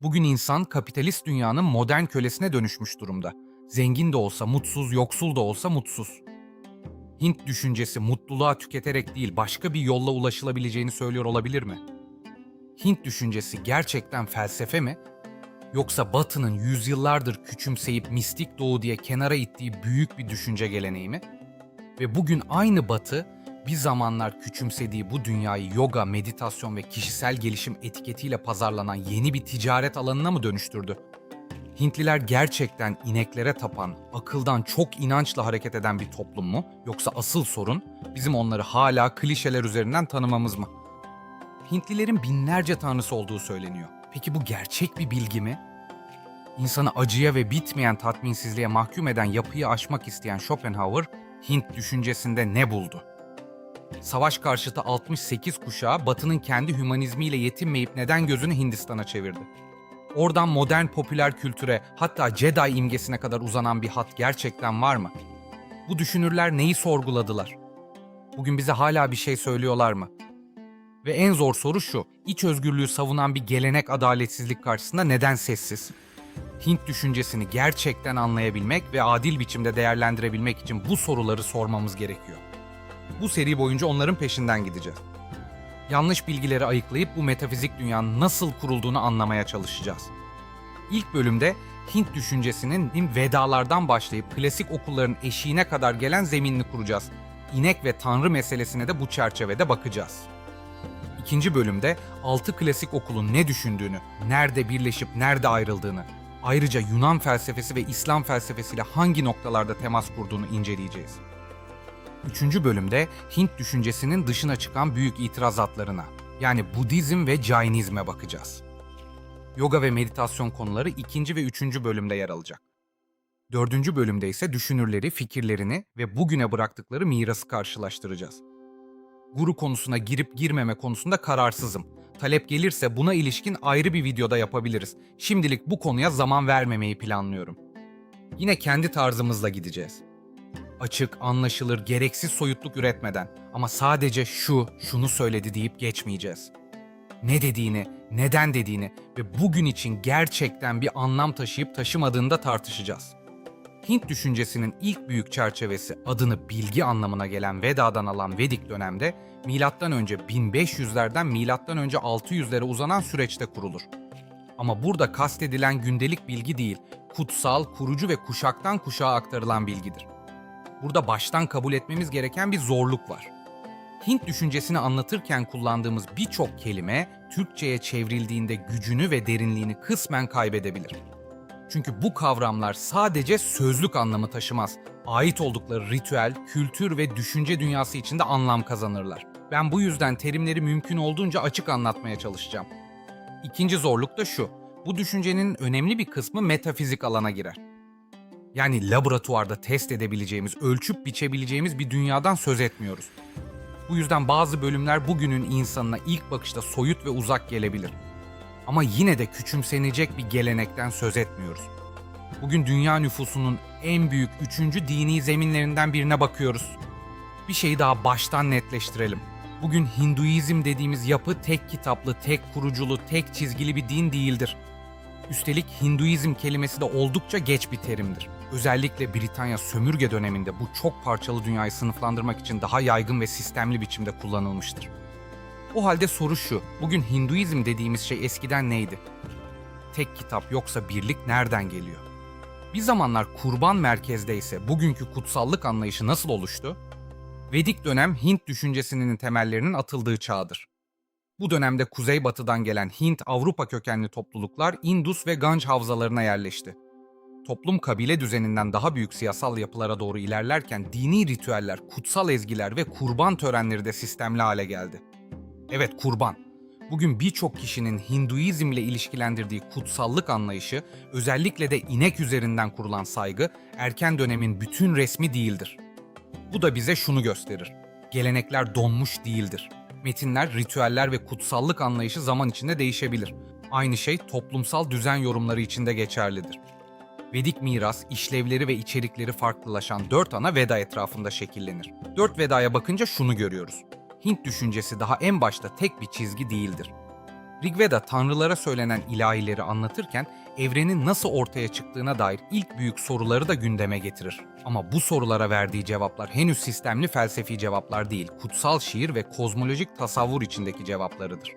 Bugün insan kapitalist dünyanın modern kölesine dönüşmüş durumda. Zengin de olsa mutsuz, yoksul da olsa mutsuz. Hint düşüncesi mutluluğa tüketerek değil başka bir yolla ulaşılabileceğini söylüyor olabilir mi? Hint düşüncesi gerçekten felsefe mi? Yoksa Batı'nın yüzyıllardır küçümseyip mistik doğu diye kenara ittiği büyük bir düşünce geleneği mi? Ve bugün aynı Batı bir zamanlar küçümsediği bu dünyayı yoga, meditasyon ve kişisel gelişim etiketiyle pazarlanan yeni bir ticaret alanına mı dönüştürdü? Hintliler gerçekten ineklere tapan, akıldan çok inançla hareket eden bir toplum mu? Yoksa asıl sorun bizim onları hala klişeler üzerinden tanımamız mı? Hintlilerin binlerce tanrısı olduğu söyleniyor. Peki bu gerçek bir bilgi mi? İnsanı acıya ve bitmeyen tatminsizliğe mahkum eden yapıyı aşmak isteyen Schopenhauer, Hint düşüncesinde ne buldu? Savaş karşıtı 68 kuşağı Batı'nın kendi hümanizmiyle yetinmeyip neden gözünü Hindistan'a çevirdi? Oradan modern popüler kültüre, hatta Jedi imgesine kadar uzanan bir hat gerçekten var mı? Bu düşünürler neyi sorguladılar? Bugün bize hala bir şey söylüyorlar mı? Ve en zor soru şu, iç özgürlüğü savunan bir gelenek adaletsizlik karşısında neden sessiz? Hint düşüncesini gerçekten anlayabilmek ve adil biçimde değerlendirebilmek için bu soruları sormamız gerekiyor. Bu seri boyunca onların peşinden gideceğiz. Yanlış bilgileri ayıklayıp bu metafizik dünyanın nasıl kurulduğunu anlamaya çalışacağız. İlk bölümde Hint düşüncesinin Vedalardan başlayıp klasik okulların eşiğine kadar gelen zeminini kuracağız. İnek ve tanrı meselesine de bu çerçevede bakacağız. İkinci bölümde 6 klasik okulun ne düşündüğünü, nerede birleşip nerede ayrıldığını, ayrıca Yunan felsefesi ve İslam felsefesiyle hangi noktalarda temas kurduğunu inceleyeceğiz. Üçüncü bölümde Hint düşüncesinin dışına çıkan büyük itirazatlarına, yani Budizm ve Jainizme bakacağız. Yoga ve meditasyon konuları ikinci ve üçüncü bölümde yer alacak. Dördüncü bölümde ise düşünürleri, fikirlerini ve bugüne bıraktıkları mirası karşılaştıracağız. Guru konusuna girip girmeme konusunda kararsızım. Talep gelirse buna ilişkin ayrı bir videoda yapabiliriz. Şimdilik bu konuya zaman vermemeyi planlıyorum. Yine kendi tarzımızla gideceğiz. Açık, anlaşılır, gereksiz soyutluk üretmeden ama sadece şunu söyledi deyip geçmeyeceğiz. Ne dediğini, neden dediğini ve bugün için gerçekten bir anlam taşıyıp taşımadığını da tartışacağız. Hint düşüncesinin ilk büyük çerçevesi adını bilgi anlamına gelen Veda'dan alan Vedik dönemde M.Ö. 1500'lerden M.Ö. 600'lere uzanan süreçte kurulur. Ama burada kastedilen gündelik bilgi değil, kutsal, kurucu ve kuşaktan kuşağa aktarılan bilgidir. Burada baştan kabul etmemiz gereken bir zorluk var. Hint düşüncesini anlatırken kullandığımız birçok kelime Türkçe'ye çevrildiğinde gücünü ve derinliğini kısmen kaybedebilir. Çünkü bu kavramlar sadece sözlük anlamı taşımaz. Ait oldukları ritüel, kültür ve düşünce dünyası içinde anlam kazanırlar. Ben bu yüzden terimleri mümkün olduğunca açık anlatmaya çalışacağım. İkinci zorluk da şu. Bu düşüncenin önemli bir kısmı metafizik alana girer. Yani laboratuvarda test edebileceğimiz, ölçüp biçebileceğimiz bir dünyadan söz etmiyoruz. Bu yüzden bazı bölümler bugünün insanına ilk bakışta soyut ve uzak gelebilir. Ama yine de küçümsenecek bir gelenekten söz etmiyoruz. Bugün dünya nüfusunun en büyük 3. dini zeminlerinden birine bakıyoruz. Bir şeyi daha baştan netleştirelim. Bugün Hinduizm dediğimiz yapı tek kitaplı, tek kuruculu, tek çizgili bir din değildir. Üstelik Hinduizm kelimesi de oldukça geç bir terimdir. Özellikle Britanya sömürge döneminde bu çok parçalı dünyayı sınıflandırmak için daha yaygın ve sistemli biçimde kullanılmıştır. O halde soru şu, bugün Hinduizm dediğimiz şey eskiden neydi? Tek kitap yoksa birlik nereden geliyor? Bir zamanlar kurban merkezdeyse bugünkü kutsallık anlayışı nasıl oluştu? Vedik dönem Hint düşüncesinin temellerinin atıldığı çağdır. Bu dönemde kuzeybatıdan gelen Hint-Avrupa kökenli topluluklar Indus ve Ganj havzalarına yerleşti. Toplum kabile düzeninden daha büyük siyasal yapılara doğru ilerlerken dini ritüeller, kutsal ezgiler ve kurban törenleri de sistemli hale geldi. Evet, kurban. Bugün birçok kişinin Hinduizmle ilişkilendirdiği kutsallık anlayışı, özellikle de inek üzerinden kurulan saygı, erken dönemin bütün resmi değildir. Bu da bize şunu gösterir. Gelenekler donmuş değildir. Metinler, ritüeller ve kutsallık anlayışı zaman içinde değişebilir. Aynı şey toplumsal düzen yorumları için de geçerlidir. Vedik miras, işlevleri ve içerikleri farklılaşan 4 ana Veda etrafında şekillenir. 4 Veda'ya bakınca şunu görüyoruz. Hint düşüncesi daha en başta tek bir çizgi değildir. Rigveda tanrılara söylenen ilahileri anlatırken evrenin nasıl ortaya çıktığına dair ilk büyük soruları da gündeme getirir. Ama bu sorulara verdiği cevaplar henüz sistemli felsefi cevaplar değil, kutsal şiir ve kozmolojik tasavvur içindeki cevaplarıdır.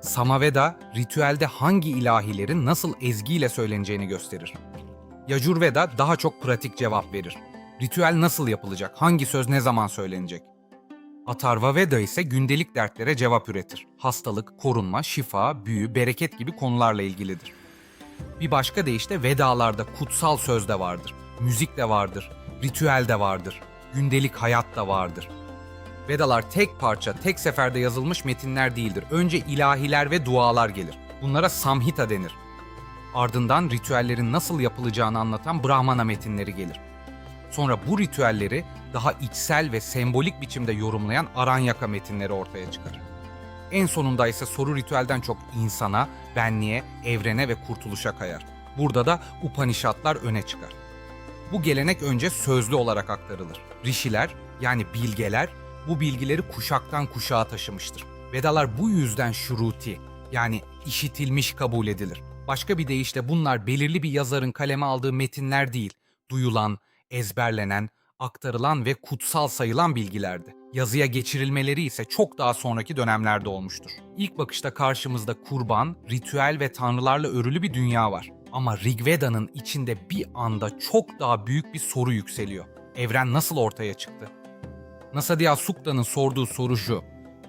Samaveda, ritüelde hangi ilahilerin nasıl ezgiyle söyleneceğini gösterir. Yajurveda daha çok pratik cevap verir. Ritüel nasıl yapılacak, hangi söz ne zaman söylenecek? Atharvaveda ise gündelik dertlere cevap üretir. Hastalık, korunma, şifa, büyü, bereket gibi konularla ilgilidir. Bir başka deyişle Vedalarda kutsal söz de vardır, müzik de vardır, ritüel de vardır, gündelik hayat da vardır. Vedalar tek parça, tek seferde yazılmış metinler değildir. Önce ilahiler ve dualar gelir. Bunlara Samhita denir. Ardından ritüellerin nasıl yapılacağını anlatan Brahmana metinleri gelir. Sonra bu ritüelleri daha içsel ve sembolik biçimde yorumlayan Aranyaka metinleri ortaya çıkar. En sonunda ise soru ritüelden çok insana, benliğe, evrene ve kurtuluşa kayar. Burada da Upanishadlar öne çıkar. Bu gelenek önce sözlü olarak aktarılır. Rişiler, yani bilgeler, bu bilgileri kuşaktan kuşağa taşımıştır. Vedalar bu yüzden şuruti, yani işitilmiş kabul edilir. Başka bir deyişle bunlar belirli bir yazarın kaleme aldığı metinler değil, duyulan, ezberlenen, aktarılan ve kutsal sayılan bilgilerdi. Yazıya geçirilmeleri ise çok daha sonraki dönemlerde olmuştur. İlk bakışta karşımızda kurban, ritüel ve tanrılarla örülü bir dünya var. Ama Rigveda'nın içinde bir anda çok daha büyük bir soru yükseliyor. Evren nasıl ortaya çıktı? Nasadya Sukta'nın sorduğu soru şu: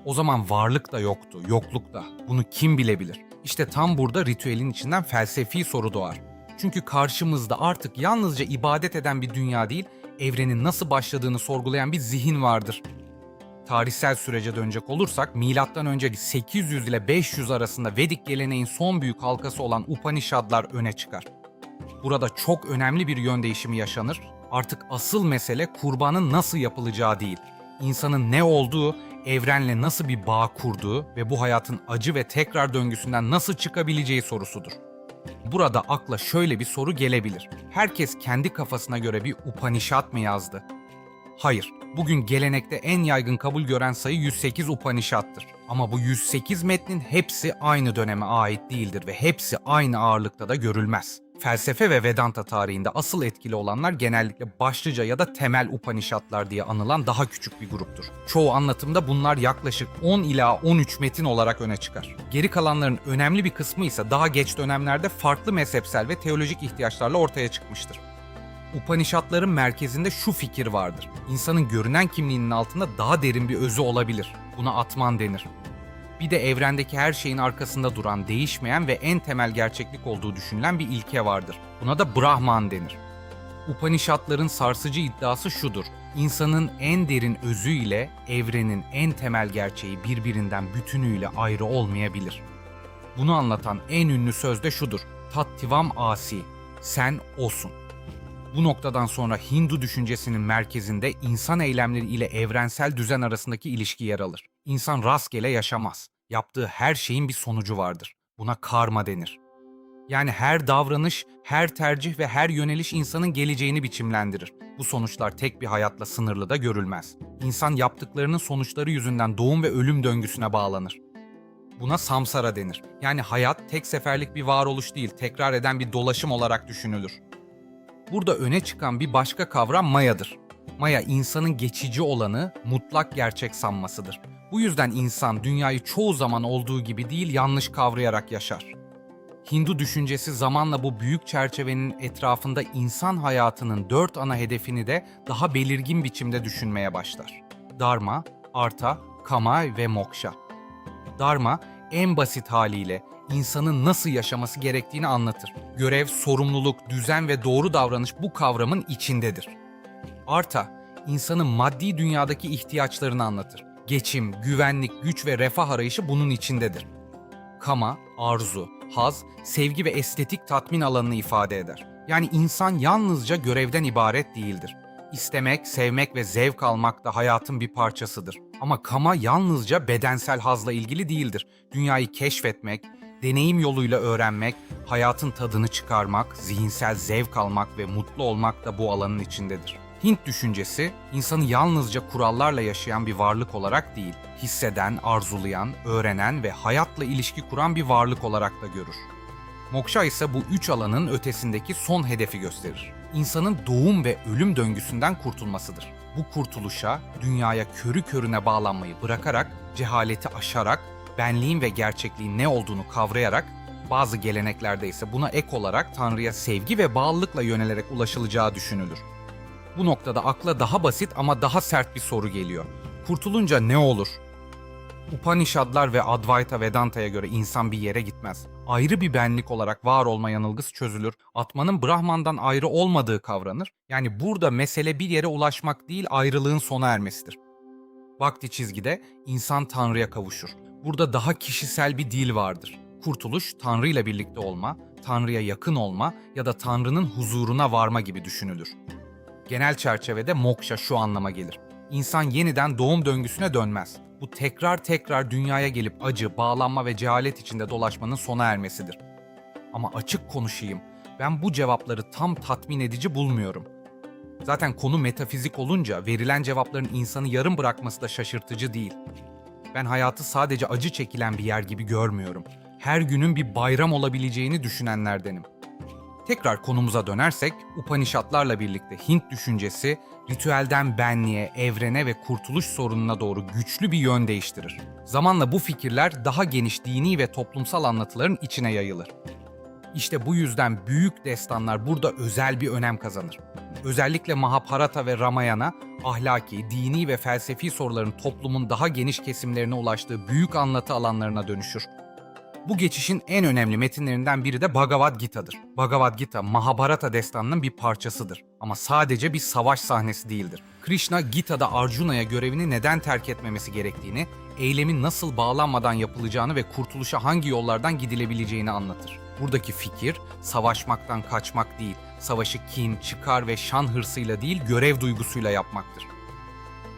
o zaman varlık da yoktu, yokluk da. Bunu kim bilebilir? İşte tam burada ritüelin içinden felsefi soru doğar. Çünkü karşımızda artık yalnızca ibadet eden bir dünya değil, evrenin nasıl başladığını sorgulayan bir zihin vardır. Tarihsel sürece dönecek olursak, M.Ö. 800 ile 500 arasında Vedik geleneğin son büyük halkası olan Upanishadlar öne çıkar. Burada çok önemli bir yön değişimi yaşanır. Artık asıl mesele kurbanın nasıl yapılacağı değil, insanın ne olduğu, evrenle nasıl bir bağ kurduğu ve bu hayatın acı ve tekrar döngüsünden nasıl çıkabileceği sorusudur. Burada akla şöyle bir soru gelebilir: herkes kendi kafasına göre bir Upanishad mı yazdı? Hayır, bugün gelenekte en yaygın kabul gören sayı 108 Upanishad'tır. Ama bu 108 metnin hepsi aynı döneme ait değildir ve hepsi aynı ağırlıkta da görülmez. Felsefe ve Vedanta tarihinde asıl etkili olanlar genellikle başlıca ya da temel Upanishadlar diye anılan daha küçük bir gruptur. Çoğu anlatımda bunlar yaklaşık 10 ila 13 metin olarak öne çıkar. Geri kalanların önemli bir kısmı ise daha geç dönemlerde farklı mezhepsel ve teolojik ihtiyaçlarla ortaya çıkmıştır. Upanishadların merkezinde şu fikir vardır: İnsanın görünen kimliğinin altında daha derin bir özü olabilir. Buna Atman denir. Bir de evrendeki her şeyin arkasında duran, değişmeyen ve en temel gerçeklik olduğu düşünülen bir ilke vardır. Buna da Brahman denir. Upanishadların sarsıcı iddiası şudur: İnsanın en derin özü ile evrenin en temel gerçeği birbirinden bütünüyle ayrı olmayabilir. Bunu anlatan en ünlü söz de şudur: Tattivam Asi, sen osun. Bu noktadan sonra Hindu düşüncesinin merkezinde insan eylemleri ile evrensel düzen arasındaki ilişki yer alır. İnsan rastgele yaşamaz. Yaptığı her şeyin bir sonucu vardır. Buna karma denir. Yani her davranış, her tercih ve her yöneliş insanın geleceğini biçimlendirir. Bu sonuçlar tek bir hayatla sınırlı da görülmez. İnsan yaptıklarının sonuçları yüzünden doğum ve ölüm döngüsüne bağlanır. Buna samsara denir. Yani hayat tek seferlik bir varoluş değil, tekrar eden bir dolaşım olarak düşünülür. Burada öne çıkan bir başka kavram Maya'dır. Maya, insanın geçici olanı, mutlak gerçek sanmasıdır. Bu yüzden insan dünyayı çoğu zaman olduğu gibi değil, yanlış kavrayarak yaşar. Hindu düşüncesi zamanla bu büyük çerçevenin etrafında insan hayatının 4 ana hedefini de daha belirgin biçimde düşünmeye başlar: Dharma, Artha, Kama ve Moksha. Dharma, en basit haliyle insanın nasıl yaşaması gerektiğini anlatır. Görev, sorumluluk, düzen ve doğru davranış bu kavramın içindedir. Artha, insanın maddi dünyadaki ihtiyaçlarını anlatır. Geçim, güvenlik, güç ve refah arayışı bunun içindedir. Kama, arzu, haz, sevgi ve estetik tatmin alanını ifade eder. Yani insan yalnızca görevden ibaret değildir. İstemek, sevmek ve zevk almak da hayatın bir parçasıdır. Ama kama yalnızca bedensel hazla ilgili değildir. Dünyayı keşfetmek, deneyim yoluyla öğrenmek, hayatın tadını çıkarmak, zihinsel zevk almak ve mutlu olmak da bu alanın içindedir. Hint düşüncesi, insanı yalnızca kurallarla yaşayan bir varlık olarak değil, hisseden, arzulayan, öğrenen ve hayatla ilişki kuran bir varlık olarak da görür. Moksha ise bu üç alanın ötesindeki son hedefi gösterir. İnsanın doğum ve ölüm döngüsünden kurtulmasıdır. Bu kurtuluşa, dünyaya körü körüne bağlanmayı bırakarak, cehaleti aşarak, benliğin ve gerçekliğin ne olduğunu kavrayarak, bazı geleneklerde ise buna ek olarak Tanrı'ya sevgi ve bağlılıkla yönelerek ulaşılacağı düşünülür. Bu noktada akla daha basit ama daha sert bir soru geliyor. Kurtulunca ne olur? Upanishadlar ve Advaita Vedanta'ya göre insan bir yere gitmez. Ayrı bir benlik olarak var olma yanılgısı çözülür. Atmanın Brahman'dan ayrı olmadığı kavranır. Yani burada mesele bir yere ulaşmak değil, ayrılığın sona ermesidir. Vakti çizgide insan Tanrı'ya kavuşur. Burada daha kişisel bir dil vardır. Kurtuluş, Tanrı ile birlikte olma, Tanrı'ya yakın olma ya da Tanrı'nın huzuruna varma gibi düşünülür. Genel çerçevede moksha şu anlama gelir. İnsan yeniden doğum döngüsüne dönmez. Bu tekrar dünyaya gelip acı, bağlanma ve cehalet içinde dolaşmanın sona ermesidir. Ama açık konuşayım, ben bu cevapları tam tatmin edici bulmuyorum. Zaten konu metafizik olunca verilen cevapların insanı yarım bırakması da şaşırtıcı değil. Ben hayatı sadece acı çekilen bir yer gibi görmüyorum. Her günün bir bayram olabileceğini düşünenlerdenim. Tekrar konumuza dönersek, Upanishadlarla birlikte Hint düşüncesi, ritüelden benliğe, evrene ve kurtuluş sorununa doğru güçlü bir yön değiştirir. Zamanla bu fikirler daha geniş dini ve toplumsal anlatıların içine yayılır. İşte bu yüzden büyük destanlar burada özel bir önem kazanır. Özellikle Mahabharata ve Ramayana, ahlaki, dini ve felsefi soruların toplumun daha geniş kesimlerine ulaştığı büyük anlatı alanlarına dönüşür. Bu geçişin en önemli metinlerinden biri de Bhagavad Gita'dır. Bhagavad Gita, Mahabharata destanının bir parçasıdır. Ama sadece bir savaş sahnesi değildir. Krishna, Gita'da Arjuna'ya görevini neden terk etmemesi gerektiğini, eylemin nasıl bağlanmadan yapılacağını ve kurtuluşa hangi yollardan gidilebileceğini anlatır. Buradaki fikir, savaşmaktan kaçmak değil, savaşı kin, çıkar ve şan hırsıyla değil, görev duygusuyla yapmaktır.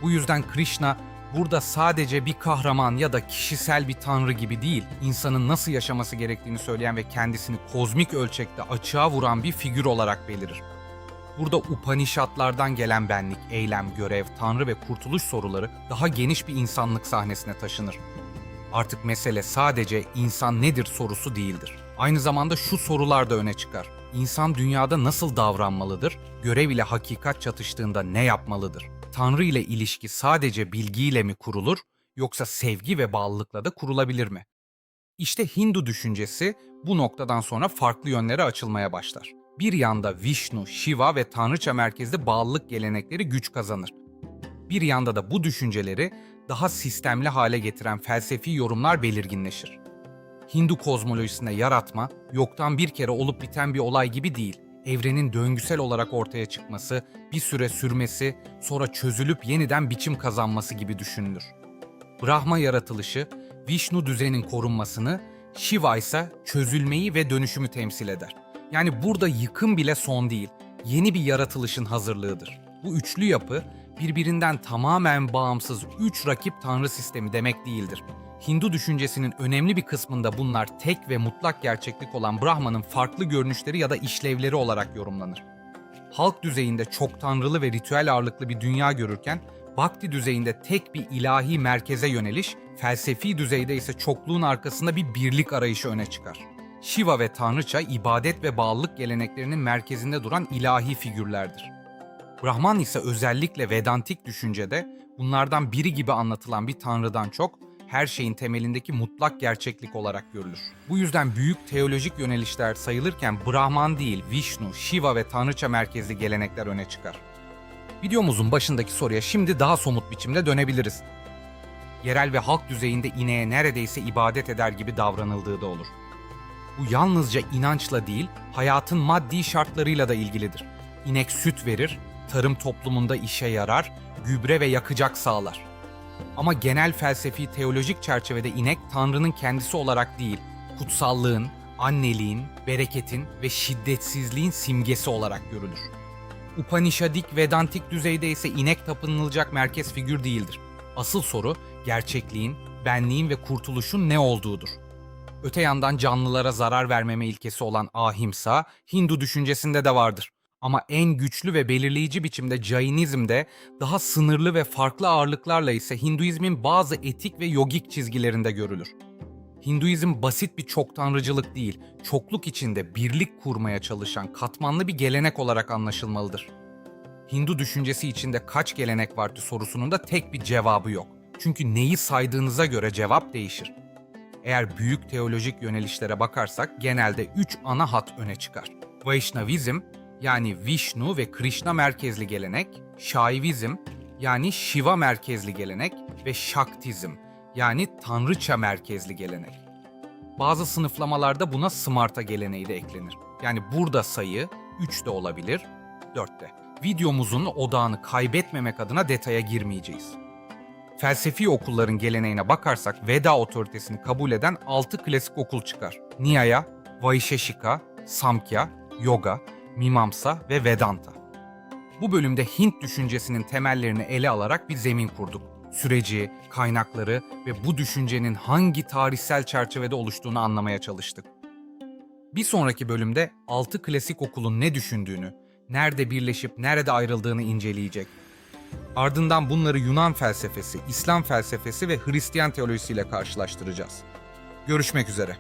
Bu yüzden Krishna, burada sadece bir kahraman ya da kişisel bir tanrı gibi değil, insanın nasıl yaşaması gerektiğini söyleyen ve kendisini kozmik ölçekte açığa vuran bir figür olarak belirir. Burada Upanishadlardan gelen benlik, eylem, görev, tanrı ve kurtuluş soruları daha geniş bir insanlık sahnesine taşınır. Artık mesele sadece insan nedir sorusu değildir. Aynı zamanda şu sorular da öne çıkar. İnsan dünyada nasıl davranmalıdır? Görev ile hakikat çatıştığında ne yapmalıdır? Tanrı ile ilişki sadece bilgiyle mi kurulur, yoksa sevgi ve bağlılıkla da kurulabilir mi? İşte Hindu düşüncesi bu noktadan sonra farklı yönlere açılmaya başlar. Bir yanda Vishnu, Shiva ve Tanrıça merkezli bağlılık gelenekleri güç kazanır. Bir yanda da bu düşünceleri daha sistemli hale getiren felsefi yorumlar belirginleşir. Hindu kozmolojisinde yaratma, yoktan bir kere olup biten bir olay gibi değil. Evrenin döngüsel olarak ortaya çıkması, bir süre sürmesi, sonra çözülüp yeniden biçim kazanması gibi düşünülür. Brahma yaratılışı, Vishnu düzeninin korunmasını, Shiva ise çözülmeyi ve dönüşümü temsil eder. Yani burada yıkım bile son değil, yeni bir yaratılışın hazırlığıdır. Bu üçlü yapı, birbirinden tamamen bağımsız üç rakip tanrı sistemi demek değildir. Hindu düşüncesinin önemli bir kısmında bunlar tek ve mutlak gerçeklik olan Brahman'ın farklı görünüşleri ya da işlevleri olarak yorumlanır. Halk düzeyinde çok tanrılı ve ritüel ağırlıklı bir dünya görürken, Bhakti düzeyinde tek bir ilahi merkeze yöneliş, felsefi düzeyde ise çokluğun arkasında bir birlik arayışı öne çıkar. Shiva ve Tanrıça, ibadet ve bağlılık geleneklerinin merkezinde duran ilahi figürlerdir. Brahman ise özellikle Vedantik düşüncede bunlardan biri gibi anlatılan bir tanrıdan çok, her şeyin temelindeki mutlak gerçeklik olarak görülür. Bu yüzden büyük teolojik yönelişler sayılırken Brahman değil, Vishnu, Shiva ve Tanrıça merkezli gelenekler öne çıkar. Videomuzun başındaki soruya şimdi daha somut biçimde dönebiliriz. Yerel ve halk düzeyinde ineğe neredeyse ibadet eder gibi davranıldığı da olur. Bu yalnızca inançla değil, hayatın maddi şartlarıyla da ilgilidir. İnek süt verir, tarım toplumunda işe yarar, gübre ve yakacak sağlar. Ama genel felsefi teolojik çerçevede inek Tanrı'nın kendisi olarak değil, kutsallığın, anneliğin, bereketin ve şiddetsizliğin simgesi olarak görülür. Upanishadik, Vedantik düzeyde ise inek tapınılacak merkez figür değildir. Asıl soru gerçekliğin, benliğin ve kurtuluşun ne olduğudur. Öte yandan canlılara zarar vermeme ilkesi olan ahimsa, Hindu düşüncesinde de vardır. Ama en güçlü ve belirleyici biçimde Jainizm'de, daha sınırlı ve farklı ağırlıklarla ise Hinduizmin bazı etik ve yogik çizgilerinde görülür. Hinduizm basit bir çok tanrıcılık değil, çokluk içinde birlik kurmaya çalışan katmanlı bir gelenek olarak anlaşılmalıdır. Hindu düşüncesi içinde kaç gelenek vardı sorusunun da tek bir cevabı yok. Çünkü neyi saydığınıza göre cevap değişir. Eğer büyük teolojik yönelişlere bakarsak genelde 3 ana hat öne çıkar. Vaishnavizm, yani Vishnu ve Krishna merkezli gelenek, Shaivizm, yani Shiva merkezli gelenek ve Shaktizm, yani Tanrıça merkezli gelenek. Bazı sınıflamalarda buna Smarta geleneği de eklenir. Yani burada sayı 3 de olabilir, 4 de. Videomuzun odağını kaybetmemek adına detaya girmeyeceğiz. Felsefi okulların geleneğine bakarsak Veda otoritesini kabul eden 6 klasik okul çıkar. Nyaya, Vaisheshika, Samkhya, Yoga, Mimamsa ve Vedanta. Bu bölümde Hint düşüncesinin temellerini ele alarak bir zemin kurduk. Süreci, kaynakları ve bu düşüncenin hangi tarihsel çerçevede oluştuğunu anlamaya çalıştık. Bir sonraki bölümde 6 klasik okulun ne düşündüğünü, nerede birleşip nerede ayrıldığını inceleyecek. Ardından bunları Yunan felsefesi, İslam felsefesi ve Hristiyan teolojisiyle karşılaştıracağız. Görüşmek üzere.